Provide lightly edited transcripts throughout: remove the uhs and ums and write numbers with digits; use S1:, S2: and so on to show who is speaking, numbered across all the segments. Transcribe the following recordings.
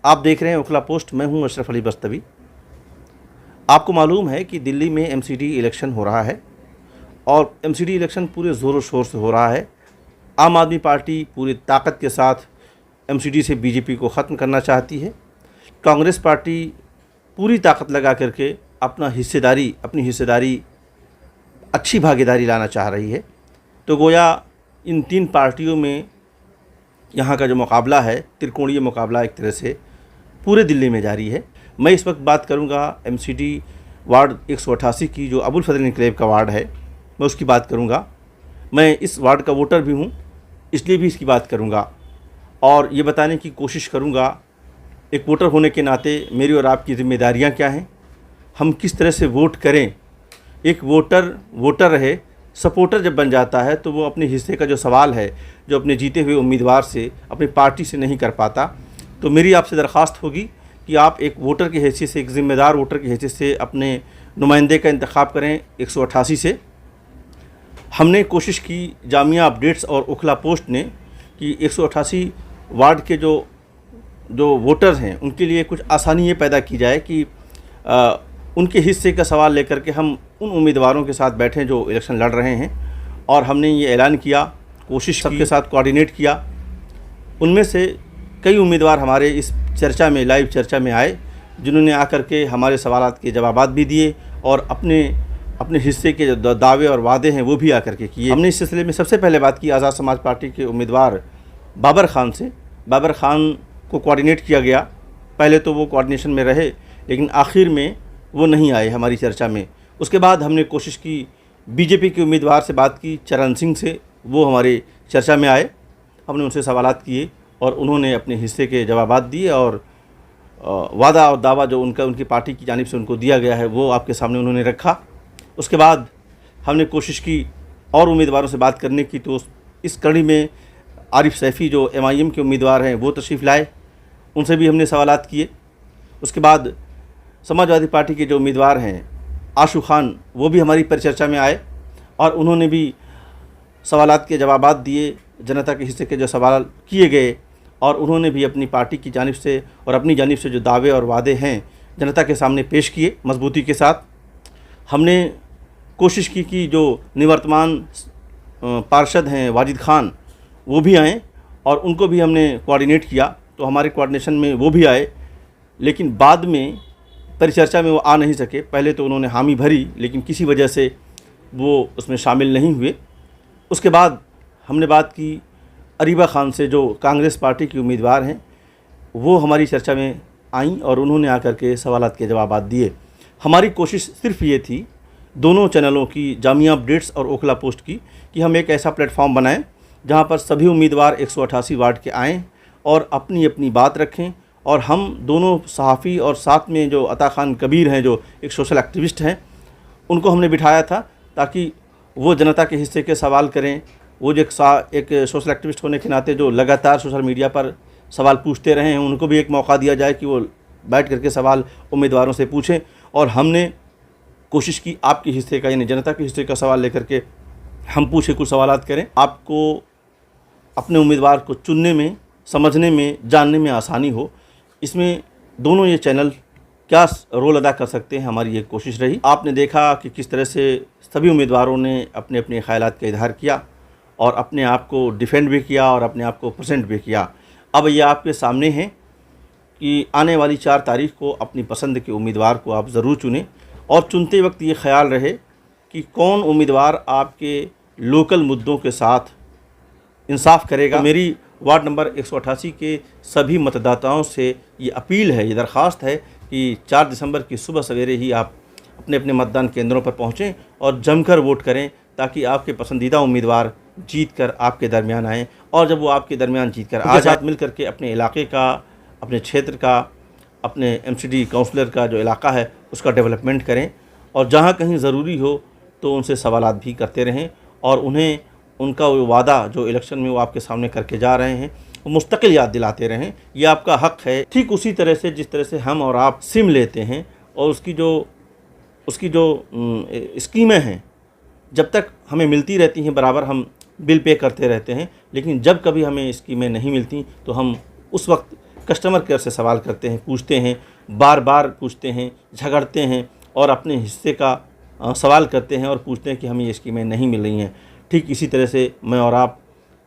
S1: आप देख रहे हैं ओखला पोस्ट। मैं हूं अशरफ अली बस्तवी। आपको मालूम है कि दिल्ली में एमसीडी इलेक्शन हो रहा है और एमसीडी इलेक्शन पूरे ज़ोरों शोर से हो रहा है। आम आदमी पार्टी पूरी ताकत के साथ एमसीडी से बीजेपी को ख़त्म करना चाहती है। कांग्रेस पार्टी पूरी ताकत लगा करके अपनी हिस्सेदारी अच्छी भागीदारी लाना चाह रही है। तो गोया इन तीन पार्टियों में यहाँ का जो मुकाबला है, त्रिकोणीय मुकाबला एक तरह से पूरे दिल्ली में जारी है। मैं इस वक्त बात करूँगा एमसीडी वार्ड 188 की, जो अबुल फजल इनक्लेव का वार्ड है, मैं उसकी बात करूँगा। मैं इस वार्ड का वोटर भी हूँ, इसलिए भी इसकी बात करूँगा और ये बताने की कोशिश करूँगा एक वोटर होने के नाते मेरी और आपकी ज़िम्मेदारियाँ क्या हैं, हम किस तरह से वोट करें। एक वोटर रहे, सपोर्टर जब बन जाता है तो वो अपने हिस्से का जो सवाल है, जो अपने जीते हुए उम्मीदवार से, अपनी पार्टी से नहीं कर पाता। तो मेरी आपसे दरख्वास्त होगी कि आप एक वोटर की हैसियत से, एक ज़िम्मेदार वोटर की हैसियत से अपने नुमाइंदे का इंतखाब करें 188 से। हमने कोशिश की जामिया अपडेट्स और ओखला पोस्ट ने कि 188 वार्ड के जो वोटर्स हैं उनके लिए कुछ आसानी ये पैदा की जाए कि उनके हिस्से का सवाल लेकर के हम उन उम्मीदवारों के साथ बैठें जो इलेक्शन लड़ रहे हैं। और हमने ये ऐलान किया, कोशिश सबके साथ कोऑर्डिनेट किया। उनमें से कई उम्मीदवार हमारे इस चर्चा में, लाइव चर्चा में आए, जिन्होंने आकर के हमारे सवालात के जवाबात भी दिए और अपने हिस्से के जो दावे और वादे हैं वो भी आकर के किए। हमने इस सिलसिले में सबसे पहले बात की आज़ाद समाज पार्टी के उम्मीदवार बाबर ख़ान से। बाबर ख़ान को कोऑर्डिनेट किया गया। पहले तो वो कोऑर्डिनेशन में रहे, लेकिन आखिर में वो नहीं आए हमारी चर्चा में। उसके बाद हमने कोशिश की बीजेपी के उम्मीदवार से बात की, चरण सिंह से, वो हमारे चर्चा में आए। हमने उनसे सवालात किए और उन्होंने अपने हिस्से के जवाबात दिए और वादा और दावा जो उनकी पार्टी की जानिब से उनको दिया गया है वो आपके सामने उन्होंने रखा। उसके बाद हमने कोशिश की और उम्मीदवारों से बात करने की, तो इस कड़ी में आरिफ सैफ़ी जो MIM के उम्मीदवार हैं वो तशरीफ़ लाए, उनसे भी हमने सवालात किए। उसके बाद समाजवादी पार्टी के जो उम्मीदवार हैं आशू खान, वो भी हमारी परिचर्चा में आए और उन्होंने भी सवालात के जवाबात दिए, जनता के हिस्से के जो सवाल किए गए, और उन्होंने भी अपनी पार्टी की जानिब से और अपनी जानिब से जो दावे और वादे हैं जनता के सामने पेश किए मजबूती के साथ। हमने कोशिश की कि जो निवर्तमान पार्षद हैं वाजिद खान, वो भी आएँ और उनको भी हमने कोऑर्डिनेट किया। तो हमारे कोऑर्डिनेशन में वो भी आए, लेकिन बाद में परिचर्चा में वो आ नहीं सके। पहले तो उन्होंने हामी भरी, लेकिन किसी वजह से वो उसमें शामिल नहीं हुए। उसके बाद हमने बात की अरीबा खान से, जो कांग्रेस पार्टी की उम्मीदवार हैं, वो हमारी चर्चा में आईं और उन्होंने आकर के सवालात के जवाबात दिए। हमारी कोशिश सिर्फ ये थी, दोनों चैनलों की, जामिया अपडेट्स और ओखला पोस्ट की, कि हम एक ऐसा प्लेटफॉर्म बनाएं जहां पर सभी उम्मीदवार 188 वार्ड के आएँ और अपनी अपनी बात रखें। और हम दोनों सहाफ़ी और साथ में जो अता खान कबीर हैं, जो एक सोशल एक्टिविस्ट हैं, उनको हमने बिठाया था ताकि वो जनता के हिस्से के सवाल करें। वो जो एक सोशल एक्टिविस्ट होने के नाते जो लगातार सोशल मीडिया पर सवाल पूछते रहे हैं, उनको भी एक मौका दिया जाए कि वो बैठ करके सवाल उम्मीदवारों से पूछें। और हमने कोशिश की आपके हिस्से का, यानी जनता के हिस्से का सवाल लेकर के हम पूछे, कुछ सवालात करें, आपको अपने उम्मीदवार को चुनने में, समझने में, जानने में आसानी हो। इसमें दोनों ये चैनल क्या रोल अदा कर सकते हैं, हमारी ये कोशिश रही। आपने देखा कि किस तरह से सभी उम्मीदवारों ने अपने अपने ख़यालात का इजहार किया और अपने आप को डिफेंड भी किया और अपने आप को प्रेजेंट भी किया। अब ये आपके सामने है कि आने वाली 4 तारीख को अपनी पसंद के उम्मीदवार को आप ज़रूर चुनें और चुनते वक्त ये ख्याल रहे कि कौन उम्मीदवार आपके लोकल मुद्दों के साथ इंसाफ करेगा। मेरी वार्ड नंबर 188 के सभी मतदाताओं से ये अपील है, ये दरख्वास्त है कि 4 दिसंबर की सुबह सवेरे ही आप अपने अपने मतदान केंद्रों पर पहुँचें और जमकर वोट करें, ताकि आपके पसंदीदा उम्मीदवार जीत कर आपके दरमियान आएँ। और जब वो आपके दरमियान जीत कर आ जाए, मिल करके अपने इलाके का, अपने क्षेत्र का, अपने एमसीडी काउंसलर का जो इलाका है उसका डेवलपमेंट करें। और जहाँ कहीं ज़रूरी हो तो उनसे सवालात भी करते रहें और उन्हें उनका वो वादा जो इलेक्शन में वो आपके सामने करके जा रहे हैं वो मुस्तकिल याद दिलाते रहें। ये आपका हक़ है। ठीक उसी तरह से जिस तरह से हम और आप सिम लेते हैं और उसकी जो स्कीमें हैं, जब तक हमें मिलती रहती हैं बराबर हम बिल पे करते रहते हैं, लेकिन जब कभी हमें स्कीमें नहीं मिलती तो हम उस वक्त कस्टमर केयर से सवाल करते हैं, पूछते हैं, बार बार पूछते हैं, झगड़ते हैं और अपने हिस्से का सवाल करते हैं और पूछते हैं कि हमें ये स्कीमें नहीं मिल रही हैं। ठीक इसी तरह से मैं और आप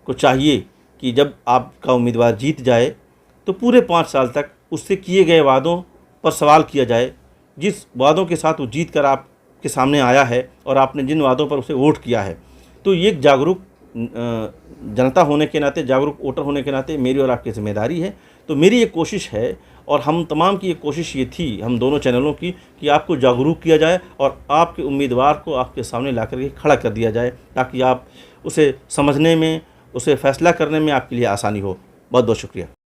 S1: को चाहिए कि जब आपका उम्मीदवार जीत जाए तो पूरे 5 साल तक उससे किए गए वादों पर सवाल किया जाए। जिस वादों के साथ वो जीत कर आपके सामने आया है और आपने जिन वादों पर उसे वोट किया है, तो ये एक जागरूक जनता होने के नाते, जागरूक वोटर होने के नाते मेरी और आपकी ज़िम्मेदारी है। तो मेरी एक कोशिश है और हम तमाम की एक कोशिश ये थी, हम दोनों चैनलों की, कि आपको जागरूक किया जाए और आपके उम्मीदवार को आपके सामने ला कर के खड़ा कर दिया जाए, ताकि आप उसे समझने में, उसे फैसला करने में आपके लिए आसानी हो। बहुत बहुत शुक्रिया।